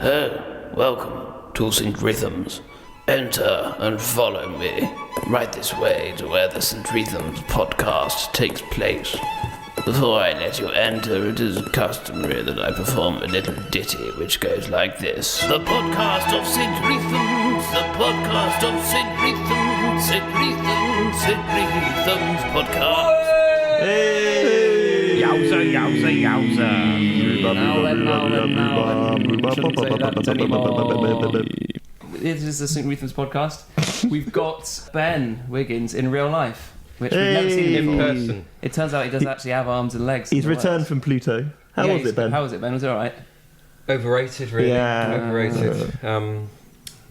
Welcome to St. Reatham's. Enter and follow me right this way to where the St. Reatham's Podcast takes place. Before I let you enter, it is customary that I perform a little ditty which goes like this. The podcast of St. Reatham's, the podcast of St. Reatham's, St. Reatham's, St. Reatham's Podcast. Hey! Yowza, yowza, yowza. Now then. Shouldn't say that anymore. This is the St. Reatham's Podcast. We've got Ben Wiggins in real life, which we've never seen In before. person. It turns out he does actually have arms and legs. He's returned from Pluto. How was it, Ben? How was it, Ben? Was it alright? Overrated, really. Yeah. Overrated.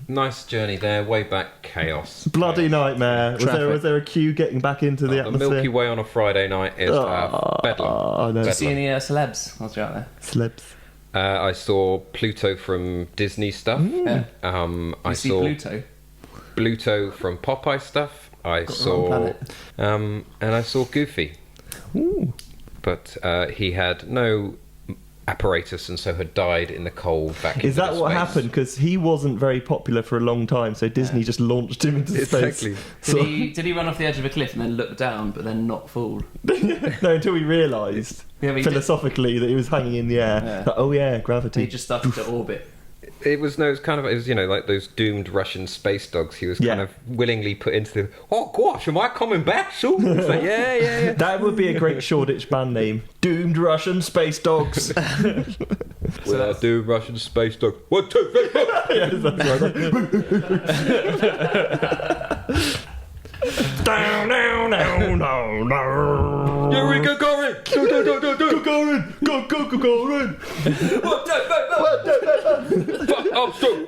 Nice journey there, way back chaos. Bloody nightmare. Was there a queue getting back into the The atmosphere? Milky Way on a Friday night is bedlam. I know. Did you see any celebs whilst you're out there? Celebs. I saw Pluto from Disney stuff. Yeah. I see saw Pluto. from Popeye stuff. I Got the wrong saw, and I saw Goofy. Ooh. But he had no apparatus and so had died in the cold back into Is that what space. happened? Because he wasn't very popular for a long time, so Disney just launched him into space. Exactly. Did he run off the edge of a cliff and then look down, but then not fall? No, until we realised Yeah, but philosophically that he was hanging in the air. Yeah. Like, oh yeah, gravity. He just started to orbit. It was like those doomed Russian space dogs. He was Yeah. kind of willingly put into the. Oh gosh, am I coming back soon? It's like, yeah. That would be a great Shoreditch band name. Doomed Russian Space Dogs. We are doomed Russian space dogs. 1, 2, 3, 4. Yeah, that's right. Down. Here we go, Gorin. Go, Gagarin! Go, Gagarin!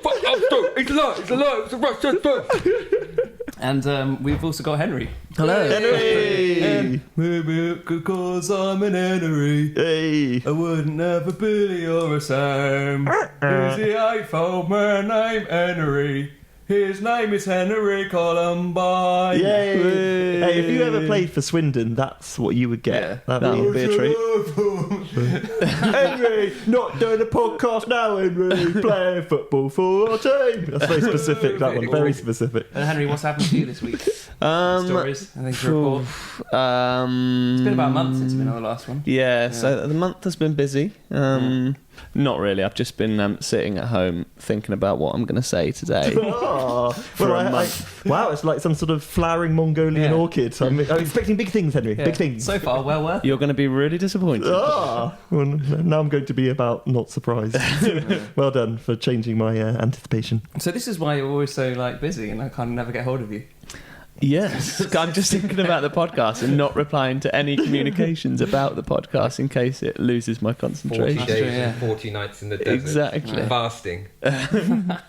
Fuck Armstrong. He's alive. It's a Russian first. And we've also got Henry. Hello. Henry! Maybe because I'm an Henry, Hey! I wouldn't have a Billy or a Sam. He's the 8-year-old man named Henry. His name is Henry Columbine. Yay! Hey, if you ever played for Swindon, that's what you would get. Yeah, That'd would be a treat. Henry, not doing a podcast now, Henry. Playing football for our team. That's very specific, that one. Very specific. And Henry, what's happened to you this week? Stories, I think, to report. It's been about a month since you've been on the last one. Yeah, so the month has been busy. Not really. I've just been sitting at home thinking about what I'm going to say today. For a month. Wow, it's like some sort of flowering Mongolian orchid. I'm expecting big things, Henry. Yeah. Big things. So far, well worth. You're going to be really disappointed. Well, now I'm going to be about not surprised. Well done for changing my anticipation. So this is why you're always so busy, and I can't never get hold of you. Yes, I'm just thinking about the podcast and not replying to any communications about the podcast in case it loses my 40 concentration. days true, yeah. and 40 nights in the desert. Exactly. Yeah. Fasting.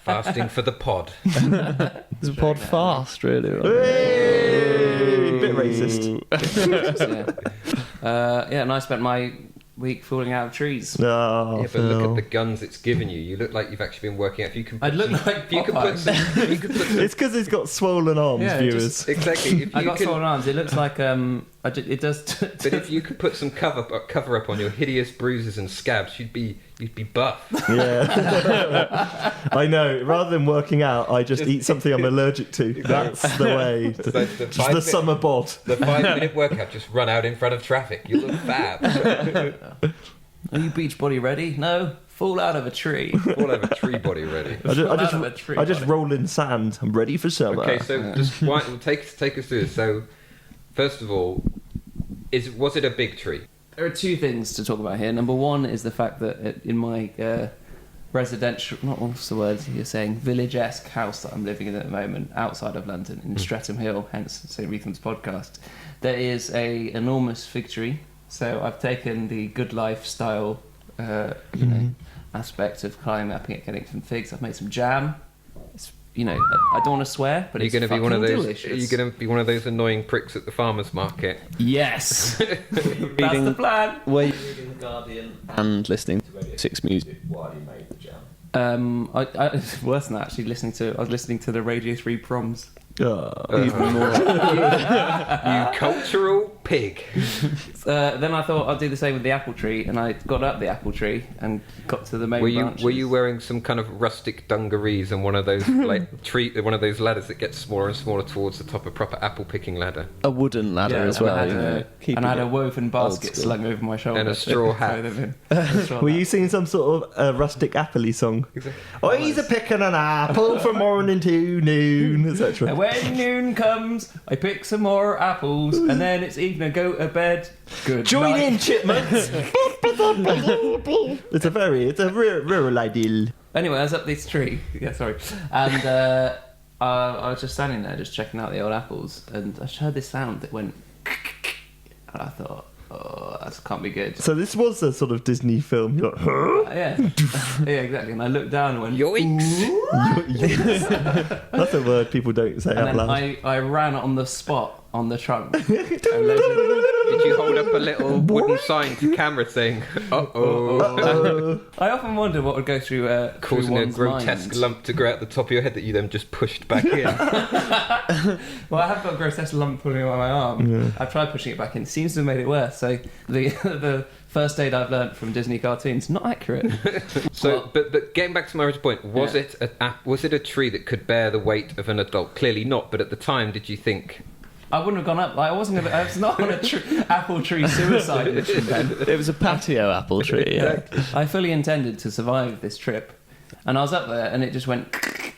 Fasting for the pod. It's a pod fast, really. Hey! Bit racist. And I spent my week falling out of trees. Oh, Yeah, but look at the guns it's given you. You look like you've actually been working out. If you can, I look like you could put some. You could put some It's because he's got swollen arms, Yeah, viewers. exactly. If you I got can, swollen arms. It looks like it does. but if you could put some cover up on your hideous bruises and scabs, you'd be buff. Yeah. I know. Rather than working out, I just eat something I'm allergic to. That's the way. So the Just the summer bod. The 5-minute workout, just run out in front of traffic. You look fab. Are you beach body ready? No. Fall out of a tree. All over tree body ready. I just roll in sand. I'm ready for summer. Okay, so just take us through this. So, first of all, was it a big tree? There are two things to talk about here. Number one is the fact that in my residential, what's the word you're saying, village-esque house that I'm living in at the moment, outside of London, in Streatham Hill, hence St. Reatham's Podcast, there is a enormous fig tree. So I've taken the good lifestyle, aspect of climbing up and getting some figs. I've made some jam. It's, I don't want to swear, but Are you it's going to be one of those? delicious. Are you going to be one of those annoying pricks at the farmers' market? Yes, that's the plan. Were you reading The Guardian and listening to Radio 6 music while you made the jam? Worse than that, actually. I was listening to the Radio 3 proms. Even more. You cultural pig. Then I thought I'd do the same with the apple tree, and I got up the apple tree and got to the main branches. Were you wearing some kind of rustic dungarees and one of those one of those ladders that gets smaller and smaller towards the top, a proper apple picking ladder? A wooden ladder as well. And I had a woven basket slung over my shoulder. And a straw hat. Were you singing some sort of rustic appley song? Exactly. Oh, he's a picking an apple from morning to noon, etc. And when noon comes, I pick some more apples, and then it's evening, go to bed. Good Join night. in, chipmunks! It's a rural idyll. Anyway, I was up this tree. Yeah, sorry. And I was just standing there, just checking out the old apples, and I heard this sound that went. And I thought, oh, that can't be good. So this was a sort of Disney film. You're like, huh? Yeah, yeah, exactly. And I looked down and went, Yoinks! That's a word people don't say and out then loud. I ran on the spot on the trunk. Did you hold up a little wooden sign to camera saying, uh-oh? I often wonder what would go through Causing a one's grotesque mind. lump to grow out the top of your head that you then just pushed back in. Well, I have got a grotesque lump pulling out my arm. Yeah. I've tried pushing it back in. Seems to have made it worse. So the first aid I've learnt from Disney cartoons, not accurate. So, but getting back to my original point, was it a tree that could bear the weight of an adult? Clearly not. But at the time, did you think? I wouldn't have gone up. Like, I was not on a apple tree suicide mission then. It was a patio apple tree. Yeah. I fully intended to survive this trip, and I was up there, and it just went.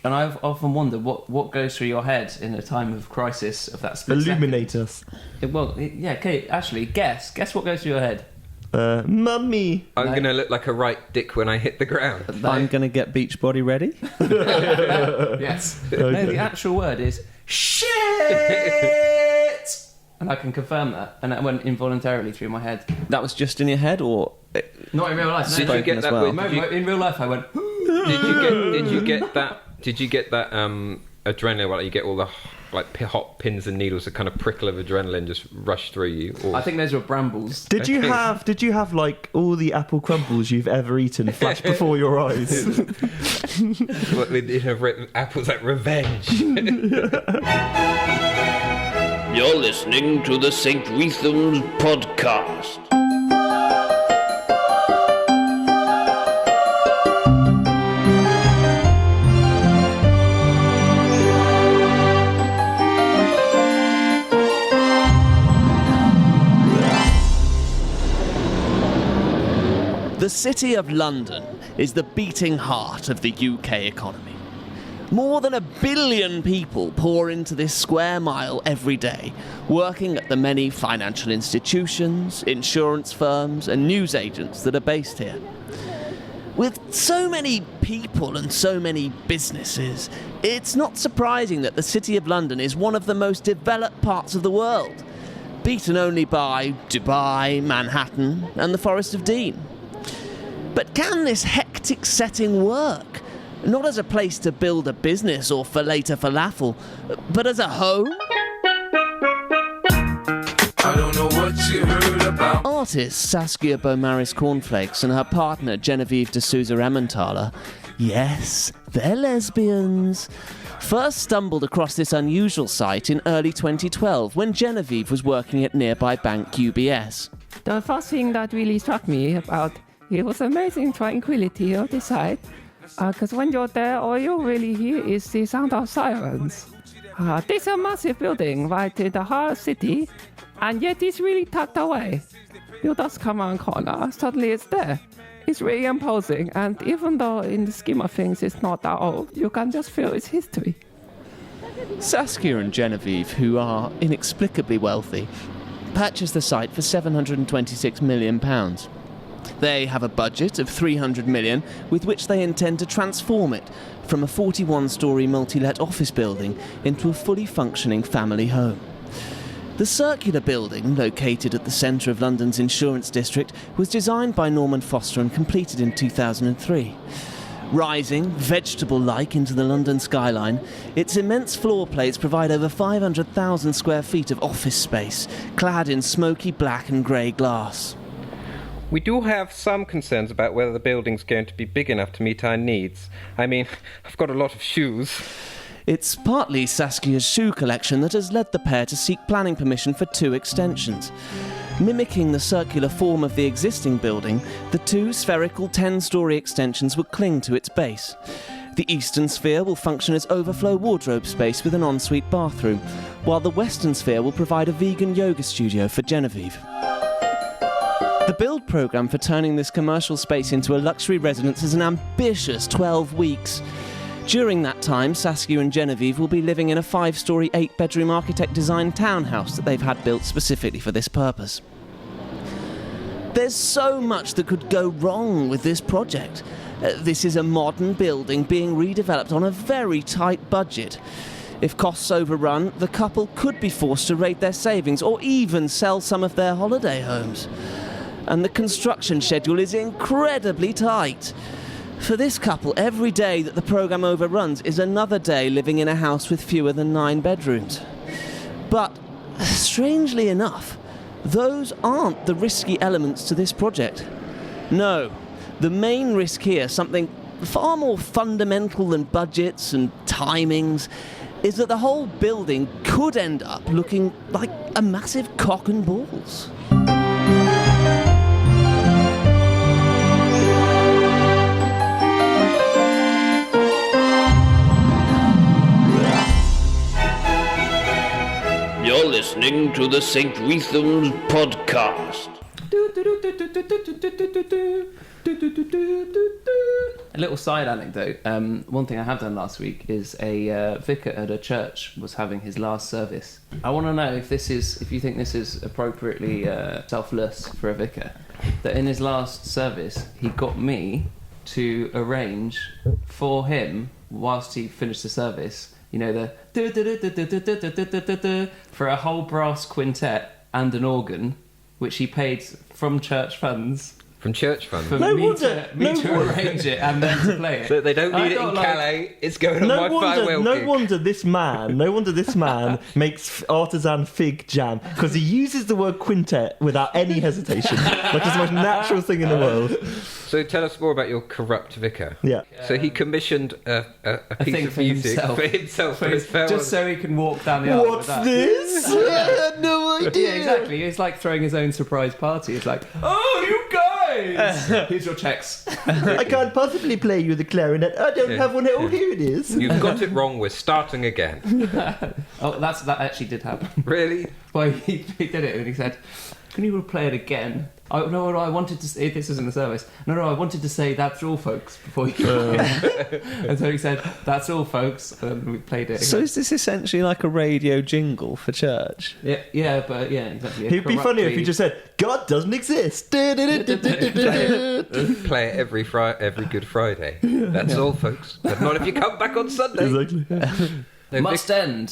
And I've often wondered what goes through your head in a time of crisis of that split Illuminate us. Yeah, okay. Actually, guess what goes through your head. Mummy. I'm going to look like a right dick when I hit the ground. I'm going to get Beachbody ready. Yes. No, the actual word is shit, and I can confirm that. And that went involuntarily through my head. That was just in your head, or Not in real life. Did you get that? well. No, in real life, I went. Did you get that? Did you get that adrenaline? Well, you get all the hot pins and needles, that kind of prickle of adrenaline just rush through you. Or... I think those were brambles. Did you have like all the apple crumbles you've ever eaten flash before your eyes? Apples like revenge. You're listening to the St. Reatham Podcast. The City of London is the beating heart of the UK economy. More than 1 billion people pour into this square mile every day, working at the many financial institutions, insurance firms, and news agents that are based here. With so many people and so many businesses, it's not surprising that the City of London is one of the most developed parts of the world, beaten only by Dubai, Manhattan, and the Forest of Dean. But can this hectic setting work? Not as a place to build a business or for later falafel, but as a home? I don't know what you heard about. Artist Saskia Beaumaris Cornflakes and her partner Genevieve de Souza Emmentaler, yes, they're lesbians, first stumbled across this unusual site in early 2012 when Genevieve was working at nearby bank UBS. The first thing that really struck me about it was amazing tranquility of the site, because when you're there, all you really hear is the sound of sirens. This is a massive building right in the heart of the city, and yet it's really tucked away. You just come around corner, suddenly it's there. It's really imposing, and even though in the scheme of things it's not that old, you can just feel its history. Saskia and Genevieve, who are inexplicably wealthy, purchased the site for £726 million. They have a budget of £300 million with which they intend to transform it from a 41-storey multi-let office building into a fully functioning family home. The circular building, located at the centre of London's insurance district, was designed by Norman Foster and completed in 2003. Rising, vegetable-like into the London skyline, its immense floor plates provide over 500,000 square feet of office space, clad in smoky black and grey glass. We do have some concerns about whether the building's going to be big enough to meet our needs. I mean, I've got a lot of shoes. It's partly Saskia's shoe collection that has led the pair to seek planning permission for 2 extensions. Mimicking the circular form of the existing building, the 2 spherical 10-storey extensions will cling to its base. The eastern sphere will function as overflow wardrobe space with an ensuite bathroom, while the western sphere will provide a vegan yoga studio for Genevieve. The build programme for turning this commercial space into a luxury residence is an ambitious 12 weeks. During that time, Saskia and Genevieve will be living in a 5-storey, 8-bedroom architect-designed townhouse that they've had built specifically for this purpose. There's so much that could go wrong with this project. This is a modern building being redeveloped on a very tight budget. If costs overrun, the couple could be forced to raid their savings or even sell some of their holiday homes. And the construction schedule is incredibly tight. For this couple, every day that the programme overruns is another day living in a house with fewer than 9 bedrooms. But, strangely enough, those aren't the risky elements to this project. No, the main risk here, something far more fundamental than budgets and timings, is that the whole building could end up looking like a massive cock and balls. You're listening to the St. Reatham Podcast. A little side anecdote. One thing I have done last week is a vicar at a church was having his last service. I want to know if you think this is appropriately selfless for a vicar. That in his last service, he got me to arrange for him, whilst he finished the service, you know, the for a whole brass quintet and an organ, which he paid from church funds. From church funds? For me to arrange it and then to play it. So they don't need it in Calais, it's going on my farewell No gig. wonder this man makes artisan fig jam, because he uses the word quintet without any hesitation. Like it's the most natural thing in the world. So tell us more about your corrupt vicar. Yeah. So he commissioned a piece thing of for music himself. for his farewell. Just so he can walk down the aisle What's with that. this? I had no idea. Yeah, exactly. It's like throwing his own surprise party. It's like, oh, you guys! Here's your checks. I can't possibly play you the clarinet. I don't have one. Oh, here it is. You've got it wrong, we're starting again. Oh, that actually did happen. Really? Well, he did it and he said, can you play it again? No, I wanted to say, this is in the service. No, I wanted to say that's all, folks, before you And so he said, that's all, folks, and we played it. So is this essentially like a radio jingle for church? Yeah, but yeah, exactly. It'd be funny if he just said, God doesn't exist. Play it every Good Friday. That's all, folks. But not if you come back on Sunday. Exactly. No, must end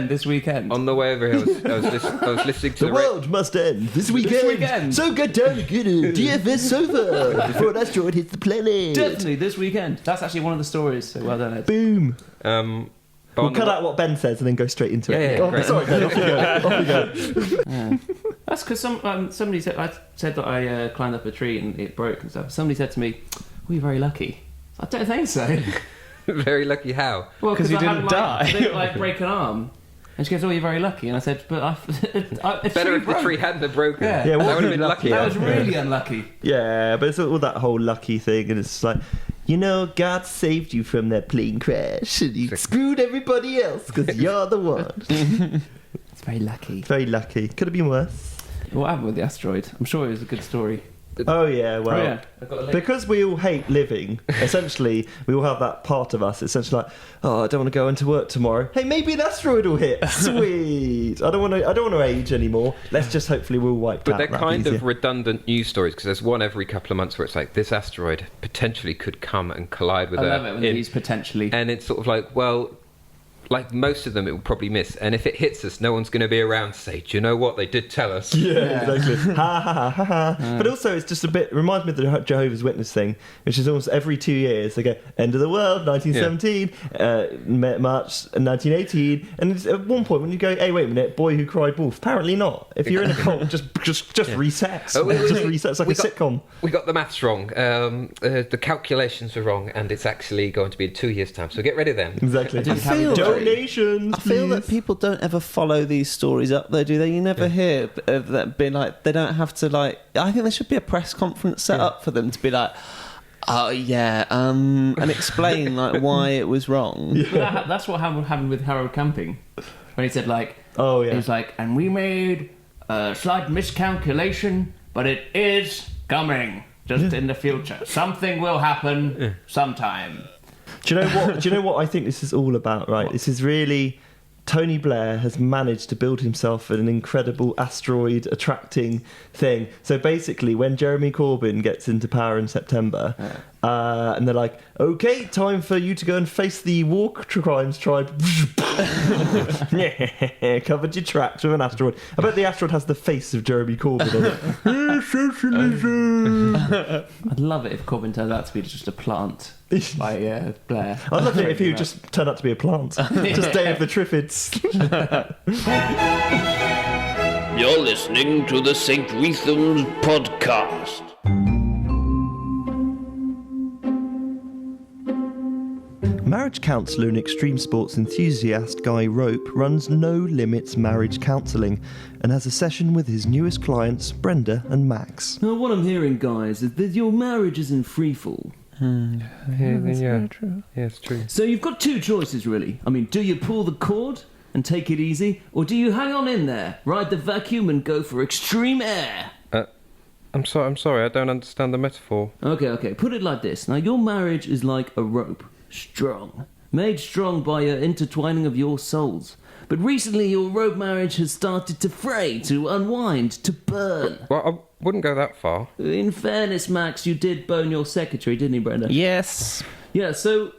this weekend. On the way over here, I was listening to The world must end this weekend. So get down and get a DFS sofa before an asteroid hits the planet. Definitely this weekend. That's actually one of the stories. So well done, Ed. Boom. We'll cut out what Ben says and then go straight into it. Yeah, great. Sorry, Ben. Off you go. Yeah. That's because somebody said that I climbed up a tree and it broke and stuff. Somebody said to me, "Well, you're very lucky." I don't think so. Very lucky how? Well, because you I didn't die. I didn't break an arm. And she goes, "Oh, you're very lucky." And I said, "But better if the tree hadn't have broken. Yeah. Yeah, that would have been lucky. lucky. That was really unlucky." Yeah, but it's all that whole lucky thing, and it's like, you know, God saved you from that plane crash, and you screwed everybody else because you're the one. It's very lucky. Very lucky. Could have been worse. What happened with the asteroid? I'm sure it was a good story. Oh yeah, well, I've got a link. because we all hate living. Essentially, we all have that part of us. Essentially, like, oh, I don't want to go into work tomorrow. Hey, maybe an asteroid will hit. Sweet. I don't want to age anymore. Let's just hopefully we'll wipe out. But they're That'd kind be of easier. redundant news stories, because there's one every couple of months where it's like, this asteroid potentially could come and collide with I Earth. love it when they use potentially. And it's sort of like, well, like most of them, it will probably miss. And if it hits us, no one's going to be around to say, do you know what? They did tell us. Yeah, exactly. Ha ha ha ha ha. But also, it's just a bit, reminds me of the Jehovah's Witness thing, which is almost every 2 years they go, end of the world, 1917, March 1918. And it's at one point when you go, hey, wait a minute, boy who cried wolf. Apparently not. If you're in a cult, just reset. Oh, Just reset. It's like a sitcom. We got the maths wrong. The calculations were wrong, and it's actually going to be in 2 years' time. So get rid of them. Exactly. I feel Donations, I feel that please. people don't ever follow these stories up, though, do they? You never hear of that being like, they don't have to, like, I think there should be a press conference set up for them to be like, oh, yeah, and explain, like, why it was wrong. That's what happened with Harold Camping. When he said, like, Oh, yeah. he was like, and we made a slight miscalculation, but it is coming just in the future. Something will happen sometime. Do you know what? Do you know what I think this is all about? Right, this is really Tony Blair has managed to build himself an incredible asteroid attracting thing. So basically, when Jeremy Corbyn gets into power in September, and they're like, "Okay, time for you to go and face the war crimes tribe." Covered your tracks with an asteroid. I bet the asteroid has the face of Jeremy Corbyn on it. Socialism. I'd love it if Corbyn turned out to be just a plant by Blair. I'd love it if he would just turn out to be a plant. Just Day of the Triffids. You're listening to the St. Reatham Podcast. Marriage counsellor and extreme sports enthusiast Guy Rope runs No Limits Marriage Counselling and has a session with his newest clients, Brenda and Max. Now, what I'm hearing, guys, is that your marriage is in freefall. Yeah, it's true. So you've got two choices, really. I mean, do you pull the cord and take it easy, or do you hang on in there, ride the vacuum and go for extreme air? I'm sorry, I don't understand the metaphor. Okay, put it like this. Now, your marriage is like a rope. Strong. Made strong by your intertwining of your souls. But recently your rope marriage has started to fray, to unwind, to burn. Well, I wouldn't go that far. In fairness, Max, you did bone your secretary, didn't you, Brenda? Yes. Yeah, so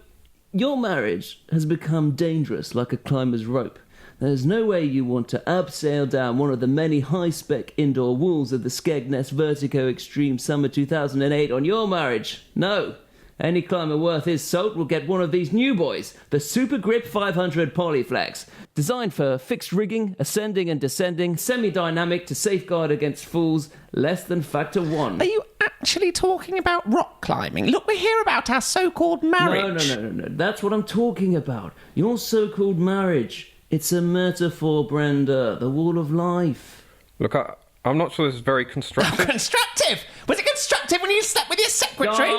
your marriage has become dangerous like a climber's rope. There's no way you want to abseil down one of the many high-spec indoor walls of the Skegness Vertigo Extreme Summer 2008 on your marriage. No. Any climber worth his salt will get one of these new boys, the Super Grip 500 Polyflex. Designed for fixed rigging, ascending and descending, semi-dynamic to safeguard against falls, less than factor 1. Are you actually talking about rock climbing? Look, we're here about our so-called marriage. No. That's what I'm talking about. Your so-called marriage. It's a metaphor, Brenda. The wall of life. Look, I'm not sure this is very constructive. Constructive? Was it constructive when you slept with your secretary?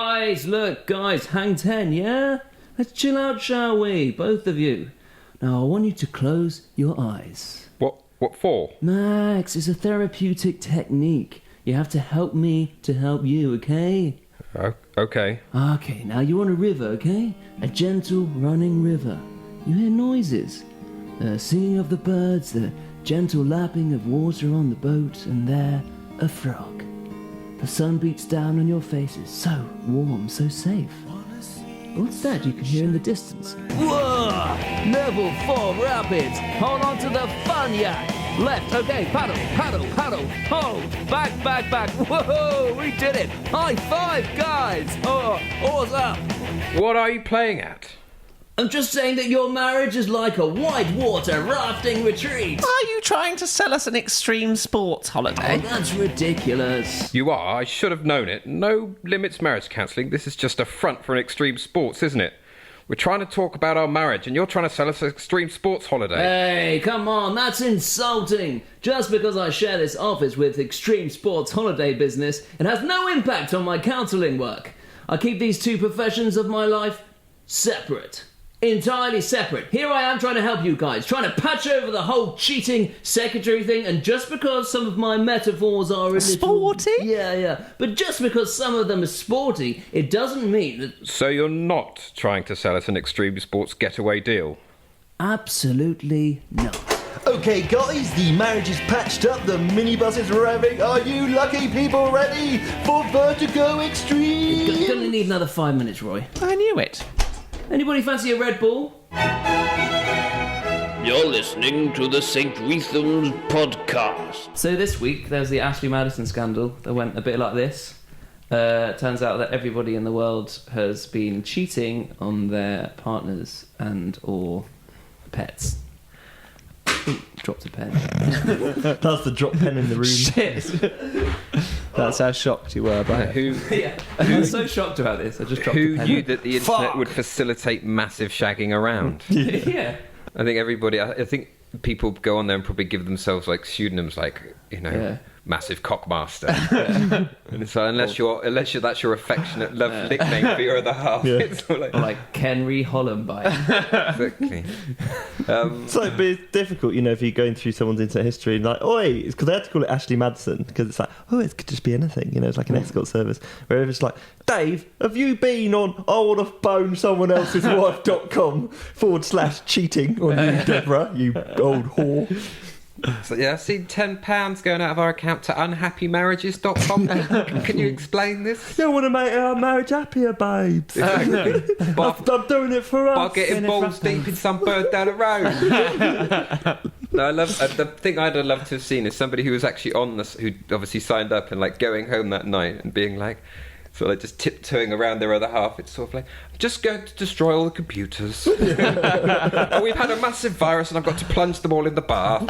Guys, hang 10, yeah? Let's chill out, shall we? Both of you. Now, I want you to close your eyes. What for? Max, it's a therapeutic technique. You have to help me to help you, okay? Okay. Okay, now you're on a river, okay? A gentle running river. You hear noises. The singing of the birds, the gentle lapping of water on the boat, and there, a frog. The sun beats down on your faces, so warm, so safe. What's that you can hear in the distance? Whoa! Level 4 rapids! Hold on to the fun yak! Left, okay, paddle, hold! Back! Whoa! We did it! High five, guys! Oh, oars up! What are you playing at? I'm just saying that your marriage is like a whitewater rafting retreat! Are you trying to sell us an extreme sports holiday? Oh, that's ridiculous. You are. I should have known it. No Limits Marriage Counselling. This is just a front for an extreme sports, isn't it? We're trying to talk about our marriage, and you're trying to sell us an extreme sports holiday. Hey, come on, that's insulting. Just because I share this office with extreme sports holiday business, it has no impact on my counselling work. I keep these two professions of my life separate. Entirely separate. Here I am trying to help you guys, trying to patch over the whole cheating secretary thing, and just because some of my metaphors are a little... Sporty? Yeah. But just because some of them are sporty, it doesn't mean that... So you're not trying to sell us an extreme sports getaway deal? Absolutely not. Okay, guys, the marriage is patched up, the minibus is revving. Are you lucky people ready for Vertigo Extreme? Gonna need another 5 minutes, Roy. I knew it. Anybody fancy a Red Bull? You're listening to the St. Reatham Podcast. So this week there's the Ashley Madison scandal that went a bit like this. Turns out that everybody in the world has been cheating on their partners and or pets. Ooh, dropped a pen. That's the drop pen in the room. Shit. That's how shocked you were by it. Yeah, I was so shocked about this. I just dropped a Who pen. knew that the internet would facilitate massive shagging around? Yeah. I think everybody. I think people go on there and probably give themselves like pseudonyms, like Massive Cockmaster. And it's like, unless you're that's your affectionate love nickname for your other half. Yeah. It's sort of Like Kenry Hollenbein. exactly. It's like, but it's difficult, if you're going through someone's internet history and like, oi, it's because they had to call it Ashley Madison because it's like, it could just be anything, it's like an escort service. Where it's like, Dave, have you been on I want to bone someone else's wife.com /cheating on you, Deborah, you old whore? So yeah, I've seen £10 going out of our account to unhappymarriages.com. Can you explain this? I want to make our marriage happier, babes. I'm doing it for us. By getting balls deep in some bird down the road. No, I love the thing I'd have loved to have seen is somebody who was actually on this, who obviously signed up and like going home that night and being like, sort of like just tiptoeing around their other half. It's sort of like, I'm just going to destroy all the computers. And we've had a massive virus and I've got to plunge them all in the bath.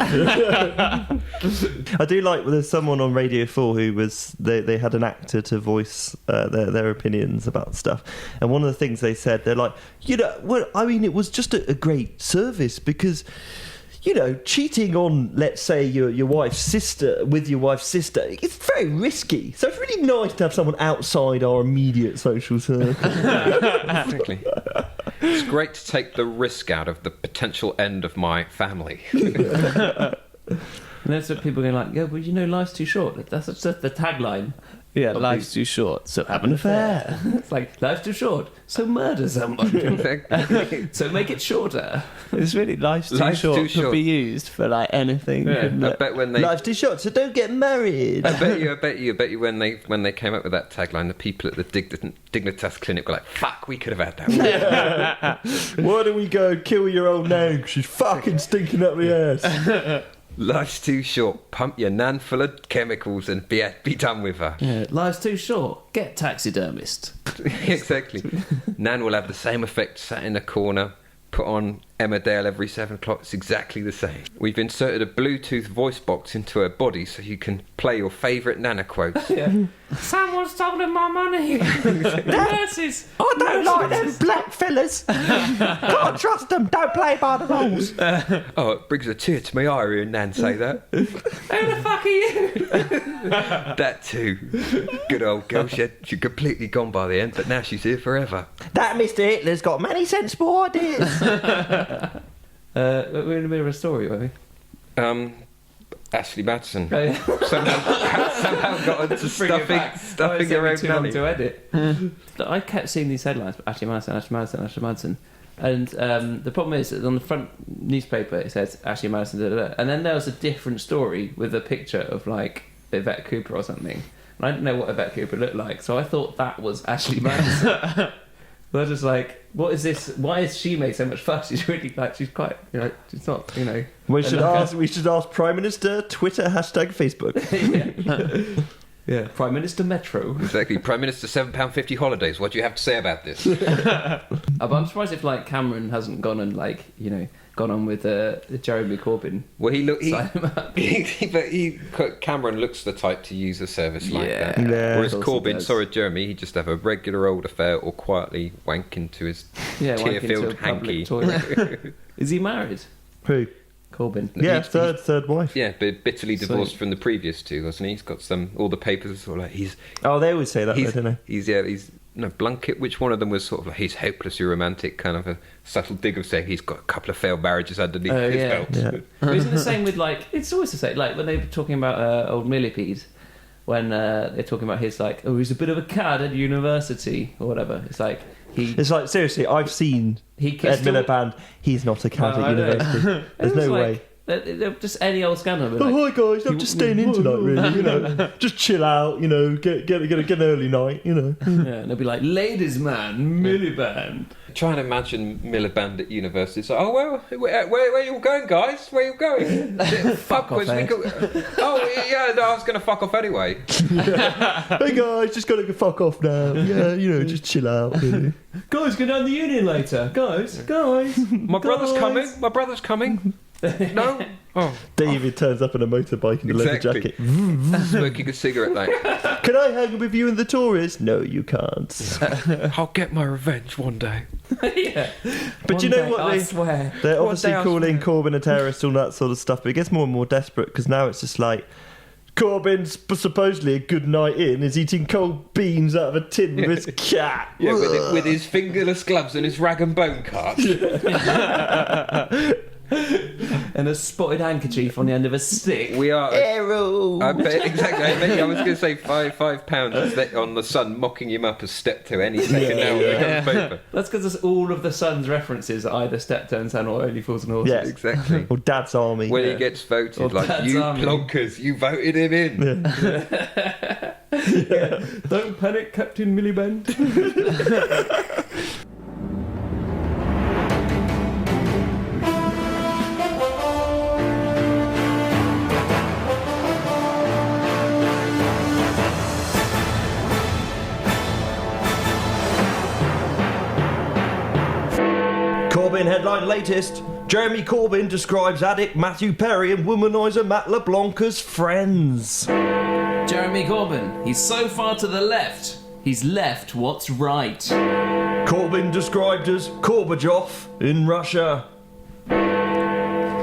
I do like, there's someone on Radio 4 who was, they had an actor to voice their opinions about stuff. And one of the things they said, they're like, it was just a great service because, cheating on, let's say, your wife's sister, it's very risky. So it's really nice to have someone outside our immediate social circle. Exactly. It's great to take the risk out of the potential end of my family. And that's what people are going like, yeah, well, life's too short. That's just the tagline. Yeah, life's too short, so have an affair. It's like, life's too short, so murder someone. So make it shorter. It's really life's too short could be used for like anything. Yeah. I bet when they life's too short, so don't get married. I bet you when they came up with that tagline, the people at the Dignitas clinic were like, fuck, we could have had that. Why don't we go kill your old nan? She's fucking stinking up the ass. Life's too short. Pump your nan full of chemicals and be done with her. Yeah, life's too short. Get taxidermist. Exactly. Nan will have the same effect sat in a corner. Put on Emmerdale every 7 o'clock. It's exactly the same. We've inserted a Bluetooth voice box into her body so you can play your favourite Nana quotes. Yeah. Someone's stolen my money. Nurses. I don't like them black fellas. Can't trust them. Don't play by the rules. It brings a tear to my eye hearing Nan say that. Who the fuck are you? That too. Good old girl. She'd completely gone by the end, but now she's here forever. That Mr. Hitler's got many sensible ideas. We're in the middle of a story, weren't we? Ashley Madison. Oh, yeah. somehow got into stuffing your own too long belly. to edit. I kept seeing these headlines, Ashley Madison. And the problem is that on the front newspaper it says Ashley Madison, and then there was a different story with a picture of like Yvette Cooper or something. And I didn't know what Yvette Cooper looked like, so I thought that was Ashley Madison. I was just like, what is this? Why is she made so much fuss? She's really she's quite, she's not, We should ask Prime Minister, Twitter, #Facebook. Yeah, Prime Minister Metro. Exactly. Prime Minister £7.50 holidays. What do you have to say about this? But I'm surprised if Cameron hasn't gone and gone on with Jeremy Corbyn. Well, But Cameron looks the type to use a service like that. Yeah. Whereas Of course he Corbyn, does. sorry Jeremy, he'd just have a regular old affair or quietly wank into his tear-filled hanky. Toilet. Is he married? Who? Corbyn. Yeah, third wife. Yeah, but bitterly divorced from the previous two, wasn't he? He's got all the papers sort of like he's. Oh, they always say that, don't they? He's Blunkett. Which one of them was sort of like he's hopelessly romantic, kind of a subtle dig of saying he's got a couple of failed marriages underneath his belt. Yeah. But isn't the same with it's always the same. Like when they were talking about old Millipede, when they're talking about his he's a bit of a cad at university or whatever. It's like It's seriously, I've seen Ed Miliband. He's not a cad at university. There's no way. Just any old scandal. Like, hi guys, I'm just staying in tonight, really. Just chill out. Get an early night. Yeah, and they'll be like, ladies man, Miliband. Try and imagine Miliband at university. It's like, oh, well, where are you all going, guys? Where are you going? Fuck off, Ed. Oh, yeah, no, I was going to fuck off anyway. Hey guys, just gotta fuck off now. Yeah, just chill out. Really. Guys, go down the union later. Guys. My brother's coming. No? Oh. David turns up on a motorbike in a leather jacket. Smoking a cigarette like, Can I hang with you and the Tories? No, you can't. I'll get my revenge one day. Yeah. But you know what? I swear. They're obviously One day calling Corbyn a terrorist, all that sort of stuff, but it gets more and more desperate because now it's just like, Corbyn's supposedly a good night in is eating cold beans out of a tin with his cat. Yeah, with his fingerless gloves and his rag and bone cart. And a spotted handkerchief on the end of a stick. We are. Arrow. I bet, exactly. I was going to say £5 on the Sun mocking him up as Step 2 any second now on the paper. That's because all of the Sun's references are either Step 2 Son or Only Fools and Horses. Yeah, exactly. Or Dad's Army. When he gets voted, Or like, Dad's you Army. plonkers, you voted him in. Yeah. Don't panic, Captain Miliband. Corbyn headline latest. Jeremy Corbyn describes addict Matthew Perry and womaniser Matt LeBlanc as friends. Jeremy Corbyn, he's so far to the left, he's left what's right. Corbyn described as Gorbachev in Russia.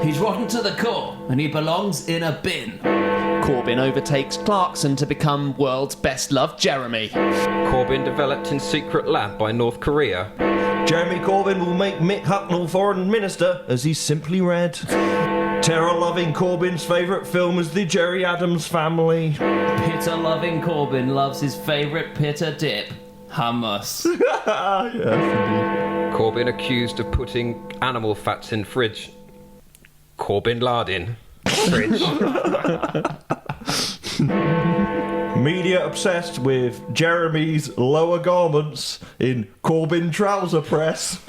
He's rotten to the core, and he belongs in a bin. Corbyn overtakes Clarkson to become world's best loved Jeremy. Corbyn developed in secret lab by North Korea. Jeremy Corbyn will make Mick Hucknall foreign minister, as he's simply read. Terror-loving Corbyn's favourite film is The Jerry Addams Family. Pitter-loving Corbyn loves his favourite pitter dip, hummus. Yes, Corbyn accused of putting animal fats in fridge. Corbyn larding. Fridge. Media obsessed with Jeremy's lower garments in Corbyn trouser press.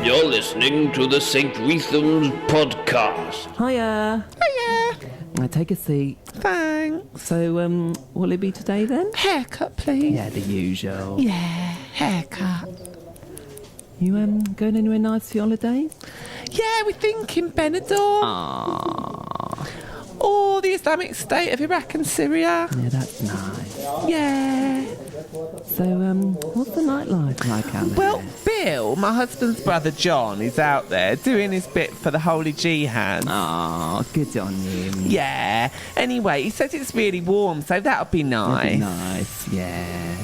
You're listening to the St. Reatham Podcast. Hiya. Now take a seat. Thanks. So, what'll it be today then? Haircut, please. Yeah, the usual. Yeah, haircut. You going anywhere nice for your holidays? Yeah, we're thinking Benidorm. Ah, Or the Islamic State of Iraq and Syria. yeah, that's nice. Yeah. So, what's the nightlife like out there? Well, Bill, my husband's brother John, is out there doing his bit for the Holy Jihad. Ah, good on him. Yeah. Anyway, he says it's really warm, so that'll be That'd be nice. nice, yeah.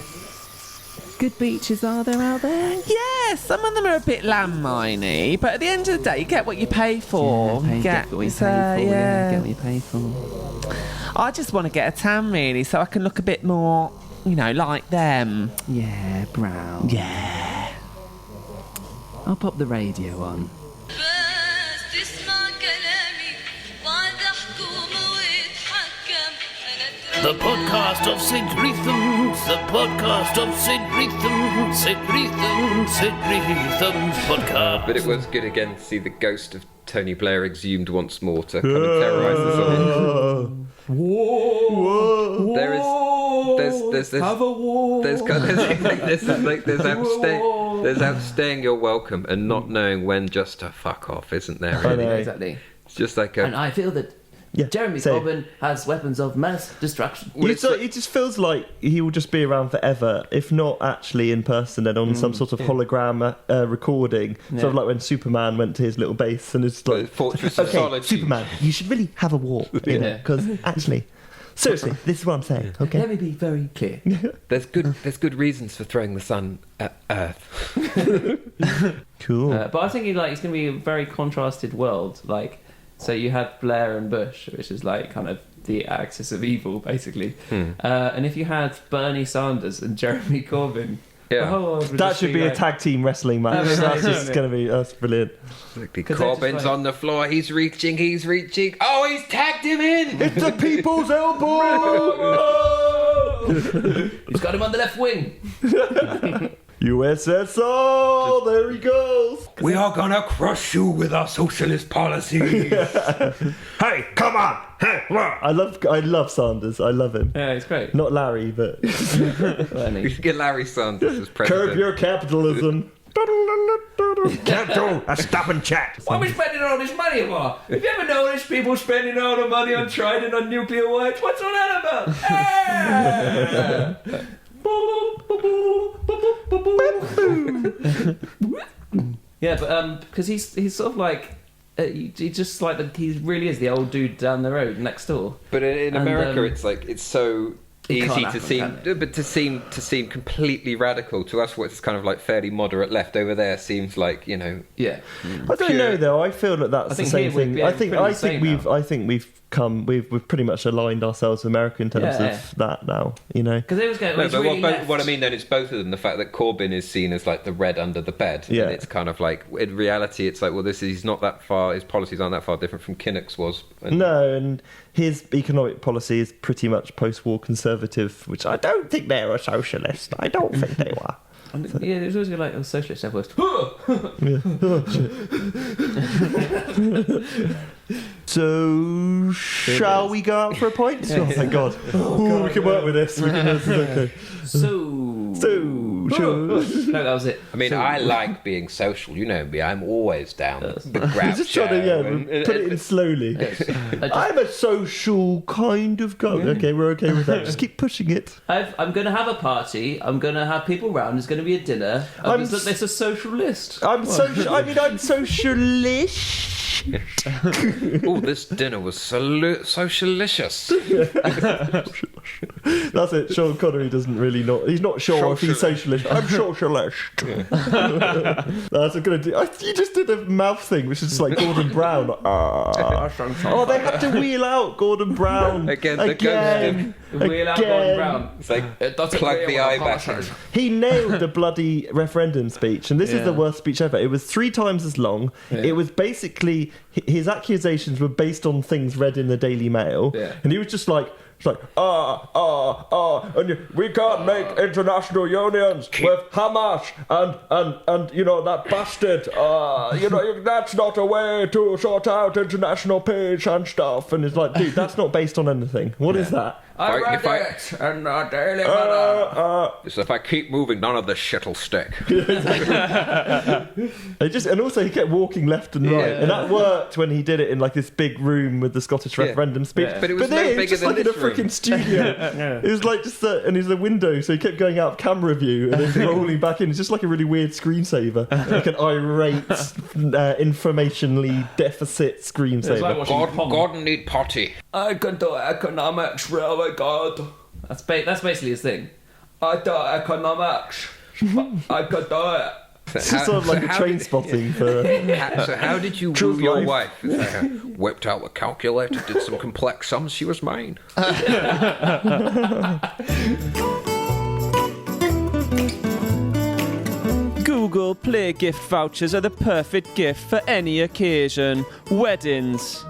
Good beaches are there out there? Yeah, some of them are a bit landminey, but at the end of the day, you get what you pay for. Get what you pay for, yeah. get what you pay for. I just want to get a tan, really, so I can look a bit more, like them. Yeah, brown. Yeah. I'll pop the radio on. The podcast of St. Reatham, the podcast of St. Reatham, St. Reatham, St. Retham's podcast. But it was good again to see the ghost of Tony Blair exhumed once more to come and terrorise us all. Whoa! There's Have a war. there's outstaying your welcome and not knowing when just to fuck off, isn't there? I Really? know. Exactly. It's just like And I feel that Yeah, Jeremy same. Corbyn has weapons of mass destruction. It just feels like he will just be around forever, if not actually in person, then on some sort of hologram recording. Sort of like when Superman went to his little base and it's like, Fortress of okay, Solitude. Superman, you should really have a walk, Yeah. because actually, Seriously, this is what I'm saying. Okay. Let me be very clear. There's good reasons for throwing the sun at Earth. Cool. But I think it's going to be a very contrasted world. Like, so you had Blair and Bush, which is like kind of the axis of evil, basically. And if you had Bernie Sanders and Jeremy Corbyn, Yeah. the whole world would That just should be a like, tag team wrestling match. That's just going to be. That's brilliant. Corbyn's on the floor. He's reaching. Oh, he's tagged him in. It's the people's elbow. He's got him on the left wing. USSR. There he goes. We are gonna crush you with our socialist policies. Hey, come on. Hey, I love Sanders. I love him. Yeah, it's great. Not Larry, but We should get Larry Sanders as president. curb your capitalism. Can't do a stop and chat. Why are we spending all this money for? Have you ever noticed people spending all the money on Trident on nuclear weapons? What's all that about? Yeah, but because he's sort of like he just like he really is the old dude down the road next door. But in America, it's so It easy can't to happen, can but to seem completely radical. To us, what's kind of like fairly moderate left over there seems like, you know. Yeah, I don't know though. I feel that that's I the think same here we'd thing. be I pretty think we've pretty much aligned ourselves with America in terms of that now. You know. because it was going. No, It's but really what I mean then, it's both of them. The fact that Corbyn is seen as like the red under the bed, Yeah. and it's kind of like in reality, it's like, well, he's not that far. His policies aren't that far different from Kinnock's was. No, and his economic policy is pretty much post-war conservative, which I don't think they're a socialist. I don't think they were. yeah, it was always like socialist networks. So, shall we go out for a pint? Oh my god! We can work with this. We can. This is okay. Sure. No, that was it. I mean, I like being social. You know me. I'm always down the He's grab just trying to put it in slowly. I'm a social kind of guy. Okay, we're okay with that. Just keep pushing it. I'm going to have a party. I'm going to have people round. There's going to be a dinner. It's a social list. I'm socialist. Oh, this dinner was socialicious. That's it. Sean Connery doesn't really know. He's not sure if he's socialist. I'm socialist. That's a good idea. You just did a mouth thing, which is just like Gordon Brown. Oh, they had to wheel out Gordon Brown Again. Wheel out Gordon Brown. It's like plug the eye back in. He nailed the bloody referendum speech, and this is the worst speech ever. It was 3 times as long. Yeah. It was basically his accusations were based on things read in the Daily Mail, and he was just like. It's like, and we can't make international unions with Hamas and you know, that bastard, you know, that's not a way to sort out international peace and stuff. And it's like, dude, that's not based on anything. What is that? I read it in the Daily Mail. So if I keep moving, none of this shit'll stick. And also he kept walking left and right, and that worked when he did it in like this big room with the Scottish referendum speech. But it was no then bigger just than like in a this room. freaking studio. It was like just and there's a window, so he kept going out of camera view and then rolling back in. It's just like a really weird screensaver, like an irate, informationally deficit screensaver. Gordon need potty. I can do economics really good. That's basically his thing. I do economics. I could do it. It's just sort of like a train spotting for. So how did you woo your wife? It's like, whipped out the calculator, did some complex sums. She was mine. Google Play gift vouchers are the perfect gift for any occasion. Weddings.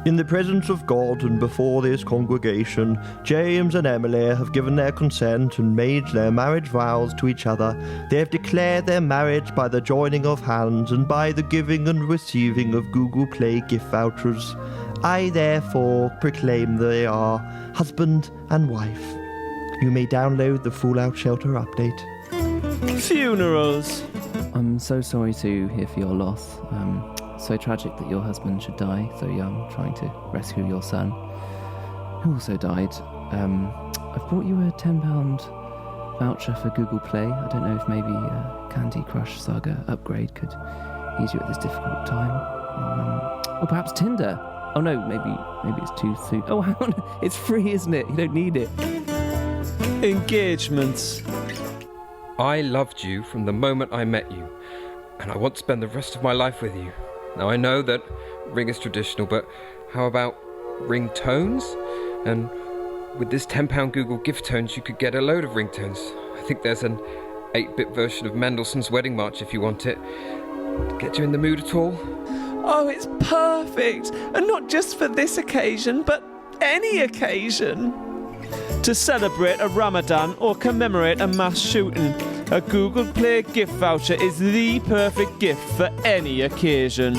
In the presence of God and before this congregation, James and Emily have given their consent and made their marriage vows to each other. They have declared their marriage by the joining of hands and by the giving and receiving of Google Play gift vouchers. I therefore proclaim they are husband and wife. You may download the Fallout Shelter update. Funerals. I'm so sorry to hear for your loss. So tragic that your husband should die so young, trying to rescue your son, who also died. I've brought you a £10 voucher for Google Play. I don't know if maybe Candy Crush Saga upgrade could ease you at this difficult time. Or perhaps Tinder. Oh no, maybe it's too soon. Oh, hang on. It's free, isn't it? You don't need it. Engagements. I loved you from the moment I met you, and I want to spend the rest of my life with you. Now, I know that ring is traditional, but how about ringtones? And with this £10 Google gift tones, you could get a load of ringtones. I think there's an 8-bit version of Mendelssohn's Wedding March if you want it. Get you in the mood at all? Oh, it's perfect. And not just for this occasion, but any occasion. To celebrate a Ramadan or commemorate a mass shooting, a Google Play gift voucher is the perfect gift for any occasion.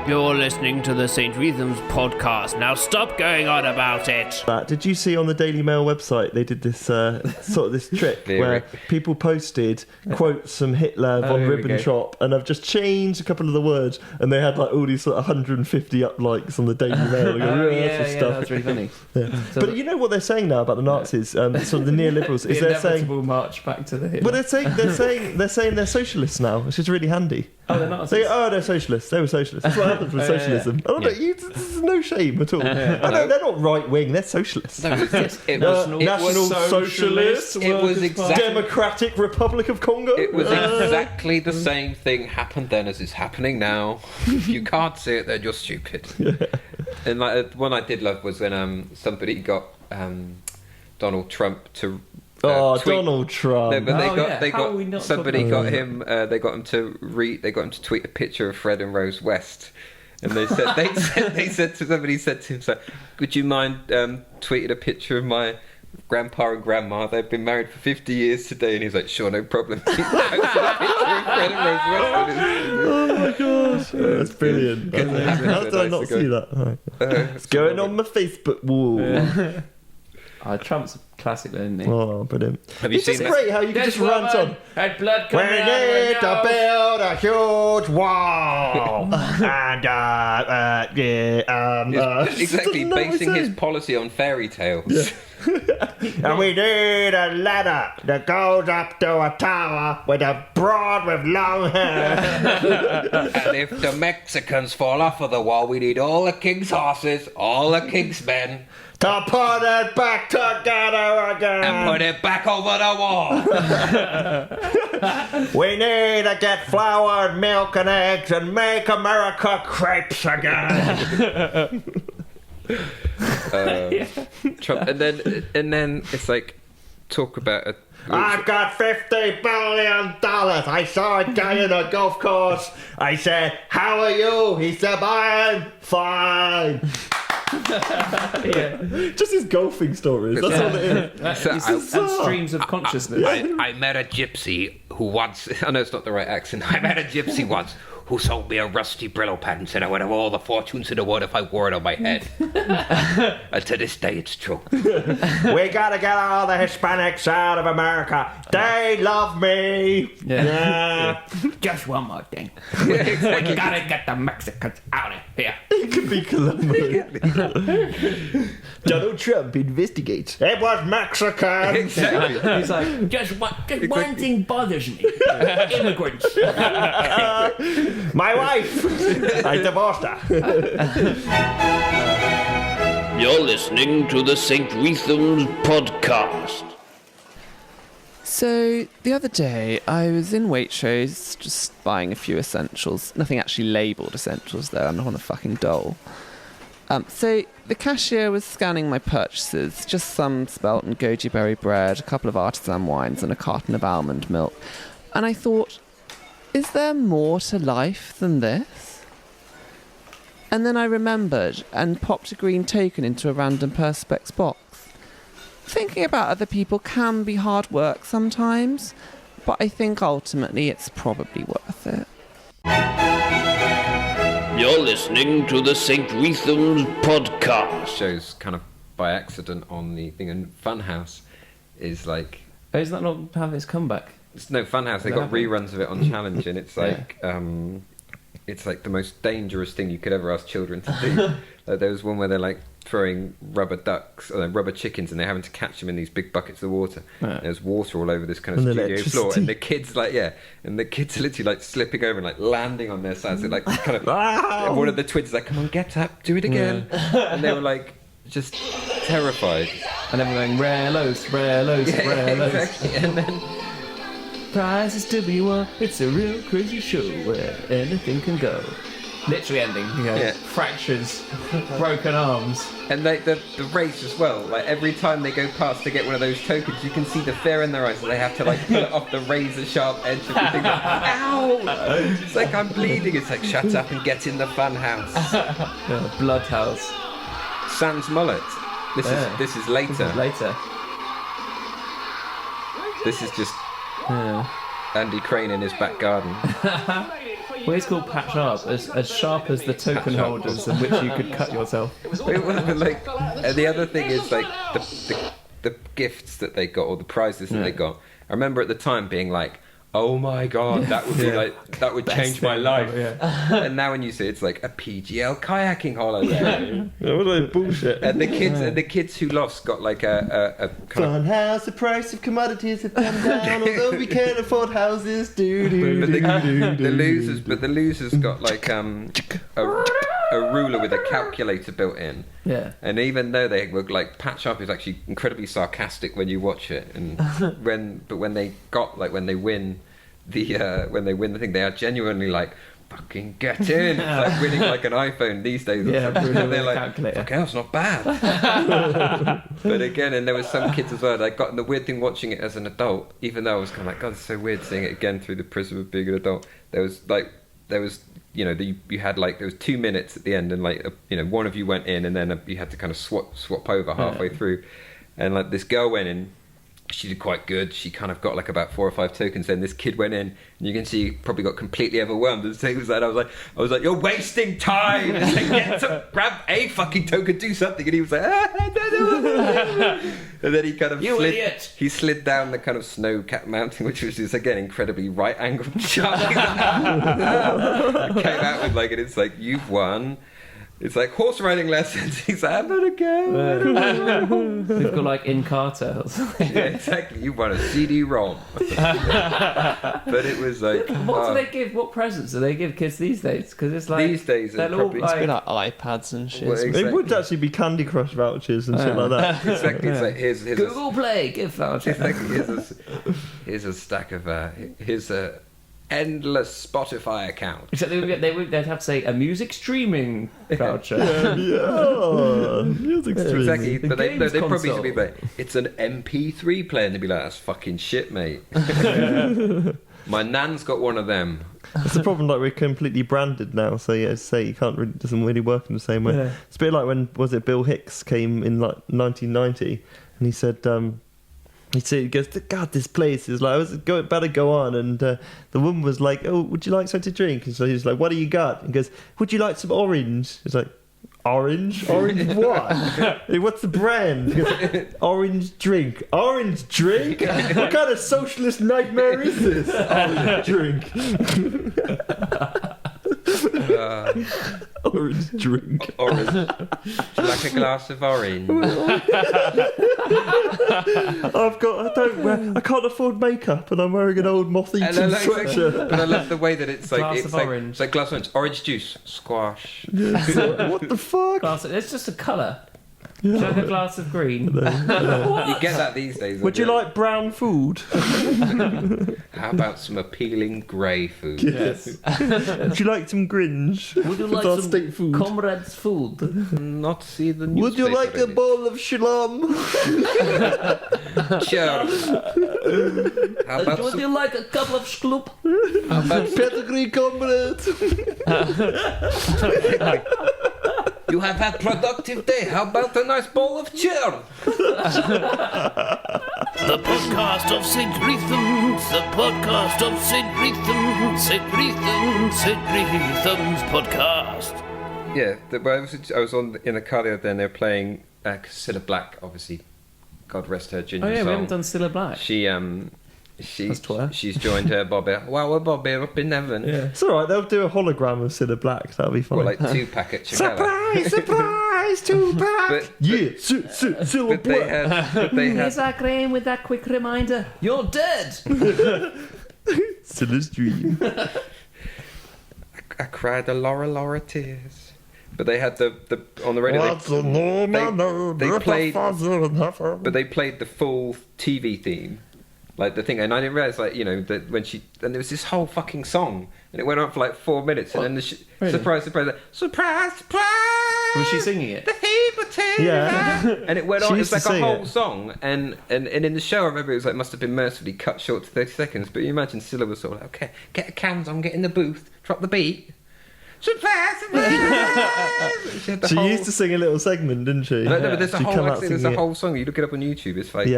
You're listening to the St. Reatham's Podcast. Now stop going on about it. Did you see on the Daily Mail website they did this sort of this trick where people posted quotes from Hitler von Ribbentrop, and I've just changed a couple of the words, and they had like all these sort of 150 up likes on the Daily Mail. Stuff. That's really funny. Yeah. So, but you know what they're saying now about the Nazis, sort of the neoliberals, is they're saying march back to the Hitler. But they're saying they're socialists now, which is really handy. Oh, they're not. They're socialists. They were socialists. That's what happened with socialism. I don't know. There's no shame at all. I know they're not right wing. They're socialists. No, it National Socialists. It was exactly Democratic Republic of Congo. It was exactly the same thing happened then as is happening now. If you can't see it, then you're stupid. And like one I did love was when somebody got Donald Trump to. Tweet. Donald Trump! No, but they got him to tweet a picture of Fred and Rose West, and they said to him, so, would you mind tweeting a picture of my grandpa and grandma? They've been married for 50 years today, and he's like, sure, no problem. Oh my gosh, that's brilliant. How did I not see that? It's going on my Facebook wall. Yeah. Trump's a classic, isn't he? Oh, brilliant. Have you seen that? It's great how you can just rant on. Had blood coming We out need of to her build a huge wall. And, exactly, basing his policy on fairy tales. Yeah. And we need a ladder that goes up to a tower with a broad with long hair. And if the Mexicans fall off of the wall, we need all the king's horses, all the king's men, to put it back together again. And put it back over the wall. We need to get flour and milk and eggs and make America crepes again. Trump, and then it's like talk about I've got $50 billion. I saw a guy in a golf course. I said, "How are you?" He said, "I'm fine." Just his golfing stories. That's all it is. And streams of consciousness. I met a gypsy who once. I know it's not the right accent. I met a gypsy once who sold me a rusty Brillo pad and said I would have all the fortunes in the world if I wore it on my head. And to this day, it's true. We gotta get all the Hispanics out of America. They love me. Yeah. Just one more thing. Exactly. We gotta get the Mexicans out of here. It could be Colombo. Donald Trump investigates. It was Mexican. Exactly. He's like, Just one thing bothers me. Immigrants. My wife. I divorced her. You're listening to the St. Reatham's Podcast. So, the other day, I was in Waitrose just buying a few essentials. Nothing actually labelled essentials, though. I'm not on a fucking dole. So, the cashier was scanning my purchases. Just some spelt and goji berry bread, a couple of artisan wines, and a carton of almond milk. And I thought, is there more to life than this? And then I remembered and popped a green token into a random Perspex box. Thinking about other people can be hard work sometimes, but I think ultimately it's probably worth it. You're listening to the St. Reatham's Podcast. Shows kind of by accident on the thing, and Funhouse is like. oh, is that not have his comeback? No, Funhouse. They got reruns of it on Challenge, and it's like it's like the most dangerous thing you could ever ask children to do. There was one where they're like throwing rubber ducks or rubber chickens, and they're having to catch them in these big buckets of water. Right. There's water all over this kind of And studio floor, electricity. and the kids and the kids are literally like slipping over and like landing on their sides. They're like kind of. Ow! One of the twins is like, "Come on, get up, do it again," and they were like just terrified. And then we're going rare loads, rare loads, rare loads. Exactly. And then Prizes to be won. It's a real crazy show where anything can go. Literally ending. Yeah. Fractures, broken arms. And the race as well, like every time they go past to get one of those tokens, you can see the fear in their eyes, and they have to like pull it off the razor sharp edge of the thing. Like, ow! It's like, I'm bleeding. It's like, shut up and get in the fun house. Blood house. Sans mullet. This is later. Later. This is just Andy Crane in his back garden. Well, it's called Pat Sharp, as sharp as the token holders in which you could cut yourself. Like, and the other thing is like the gifts that they got, or the prizes that they got. I remember at the time being like, oh my god, that would be like, that would change my life. And now when you see it's like a PGL kayaking holiday. What a bullshit. And the kids who lost got like a kind of. Fun house, the price of commodities have come down, although we can't afford houses. But the losers got like a ruler with a calculator built in. Yeah. And even though they were like, Pat Sharp is actually incredibly sarcastic when you watch it, and when they win the thing, they are genuinely like, fucking get in. It's like winning like an iPhone these days. Or something. And they're like, calculator. okay, that's not bad. But again, and there was some kids as well. Like, got the weird thing watching it as an adult, even though I was kind of like, God, it's so weird seeing it again through the prism of being an adult. There was you know, you had like, there was 2 minutes at the end, and like, you know, one of you went in, and then you had to kind of swap over halfway through, and like this girl went in. She did quite good. She kind of got like about 4 or 5 tokens. Then this kid went in, and you can see he probably got completely overwhelmed. And so I was like, you're wasting time. It's like, get to grab a fucking token, do something. And he was like, and then he kind of slid down the kind of snow-capped mountain, which was just again incredibly right-angled shot. Came out with like, and it's like, you've won. It's like horse riding lessons. He's like, I'm gonna go. We've got like in Carter or something. Yeah, exactly. You want a CD-ROM. But it was like, What do they give? What presents do they give kids these days? Because it's like these days they're are all probably It's like, like iPads and shit. Well, They exactly. would actually be Candy Crush vouchers and shit like that. Exactly. It's like here's Google Play gift voucher. here's a stack of here's a endless Spotify account. Except they'd have to say a music streaming voucher. Music streaming. Exactly, The but they games probably console. should be like, it's an MP3 player, and they'd be like, that's fucking shit, mate. My nan's got one of them. It's the problem, like we're completely branded now, so yeah, say you can't really, doesn't really work in the same way. Yeah. It's a bit like when Bill Hicks came in like 1990, and he said he goes, God, this place is like, better go on. And the woman was like, oh, would you like something to drink? And so he was like, what do you got? And he goes, would you like some orange? He's like, orange? Orange what? Hey, what's the brand? He goes, orange drink. Orange drink? What kind of socialist nightmare is this? Orange drink. Orange drink. Orange. Would you like a glass of orange? I can't afford makeup, and I'm wearing an old moth-eaten sweatshirt. But I love the way that it's like, Glass of orange. It's like glass of orange. Orange juice. Squash. What the fuck? It's just a colour. Would you like a glass of green? You get that these days. Would you like brown food? How about some appealing grey food? Yes. Would you like some Grinch? Would you With like our some state food? comrades' food? Not see the newspaper. Would you like a really. bowl of shalom? Sure. How about Would some, you like a couple of skloop? how about Pedigree comrade? you have had productive day? How about a nice bowl of churn? The podcast of St. Reatham, the podcast of St. Reatham, St. Reatham's podcast. Yeah, I was in the car the other day, and they were playing Cilla Black, obviously. God rest her ginger Oh yeah, song. we haven't done Cilla Black. She's joined her Bobby. Wow, we're Bobby up in heaven. It's alright, they'll do a hologram of Cilla Black, that'll be fun. Well, like 2-pack at Chicala. Surprise! Surprise, Tupac! But Cilla but they had Here's that Graham with that quick reminder. You're dead. Cilla's dream. I cried the Laura tears. But they had the on the radio. They played the full TV theme, like the thing. And I didn't realize, like, you know, that when there was this whole fucking song, and it went on for like 4 minutes, and then Really? surprise, surprise. Was she singing it? The heat potato. Yeah. And it went She on. It used was to like a sing whole it. song, and in the show, I remember it was like must have been mercifully cut short to 30 seconds. But you imagine Cilla was sort of like, okay, get the cans on, get in the booth, drop the beat. Surprise! She used to sing a little segment, didn't she? No, but there's a She'd whole, come out actually, there's a singing it. whole song. You look it up on YouTube. It's like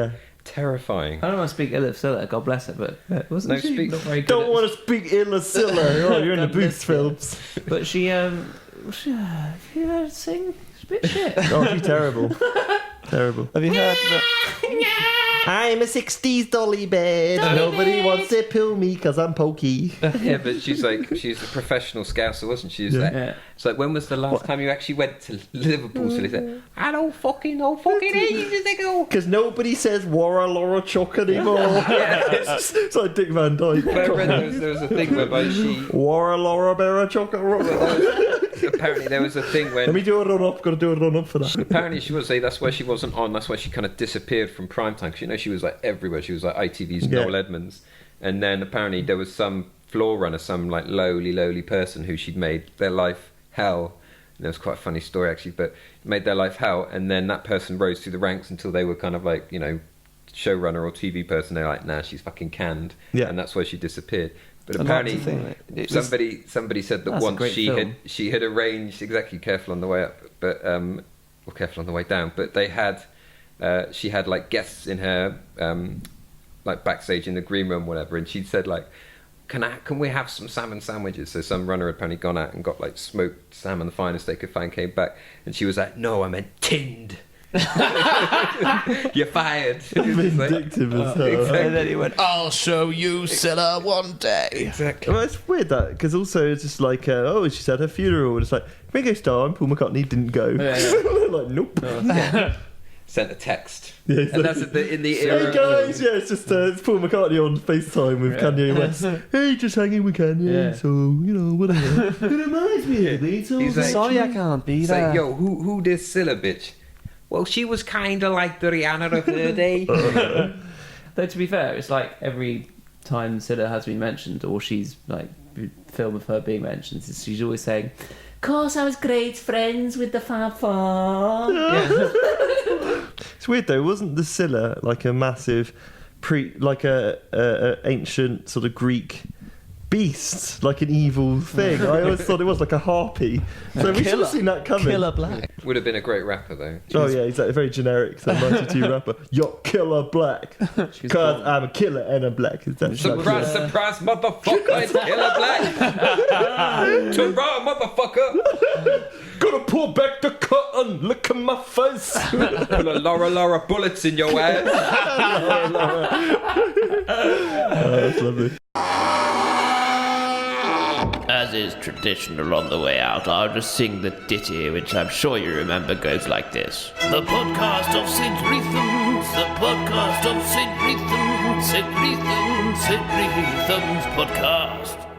terrifying. I don't want to speak ill of Cilla, God bless her, but wasn't No, she speak- not very good? Don't at- want to speak ill of Cilla. Oh, you're in the God booth, bless Phillips. But she sing? It's a bit shit. Oh, she's terrible. Terrible. Have you heard that? I'm a 60s dolly bed. Nobody wants to pill me because I'm pokey. Yeah, but she's a professional scouser, wasn't she? She's like, Yeah. it's like, when was the last time you actually went to Liverpool? So they said, I don't fucking know, fucking ages ago. Because nobody says Warra Laura Chuck anymore. It's like Dick Van Dyke. But I read there was a thing whereby she... Warra Laura Berra Chuck. Apparently there was a thing when... Let me do a run up. Got to do a run up for that. Apparently she would say that's why she wasn't on. That's why she kind of disappeared from primetime. Because, you know, she was like everywhere. She was like ITV's Noel Edmonds. And then apparently there was some floor runner, some like lowly person who she'd made their life hell. And it was quite a funny story actually, but made their life hell. And then that person rose through the ranks until they were kind of like, you know, showrunner or TV person. They're like, nah, she's fucking canned. Yeah. And that's why she disappeared. But I'd like to think apparently, that it was- somebody said that That's a once great film. she had arranged, exactly, careful on the way up, but or careful on the way down. But they had she had like guests in her like backstage in the green room, whatever, and she'd said like, can we have some salmon sandwiches? So some runner had apparently gone out and got like smoked salmon, the finest they could find, came back, and she was like, no, I meant tinned. You're fired. Vindictive as hell. Exactly. And then he went, I'll show you Cilla one day. Exactly. Well, it's weird that, because also it's just like, she's had her funeral, and it's like, Ringo Starr and Paul McCartney didn't go. Yeah, Like, nope. Sent a text. Yeah, And that's in the era. Hey guys, yeah, it's just it's Paul McCartney on FaceTime with Kanye West. Hey, just hanging with Kanye, Yeah. so you know whatever. It reminds me of the Beatles. He's like, sorry I can't be It's there. like, yo, who this Cilla bitch? Well, she was kind of like the Rihanna of her day. Though to be fair, it's like every time Cilla has been mentioned, or she's like film of her being mentioned, she's always saying, Course, I was great friends with the Fab Four. It's weird though, wasn't the Cilla like a massive a ancient sort of Greek beast, like an evil thing? I always thought it was like a harpy. So we should have seen that coming. Cilla Black. Would have been a great rapper, though. Oh yeah, he's like a very generic 92 rapper. Yo, Cilla Black, cause I'm a killer and I'm black. Surprise, surprise, motherfucker, it's Cilla Black. Hurrah, motherfucker. Gonna pull back the curtain, look at my face. Full of Laura bullets in your ass. Oh, that's lovely. As is traditional on the way out, I'll just sing the ditty, which I'm sure you remember goes like this. The podcast of St. Reatham, the podcast of St. Reatham, St. Reatham, St. Reatham's podcast.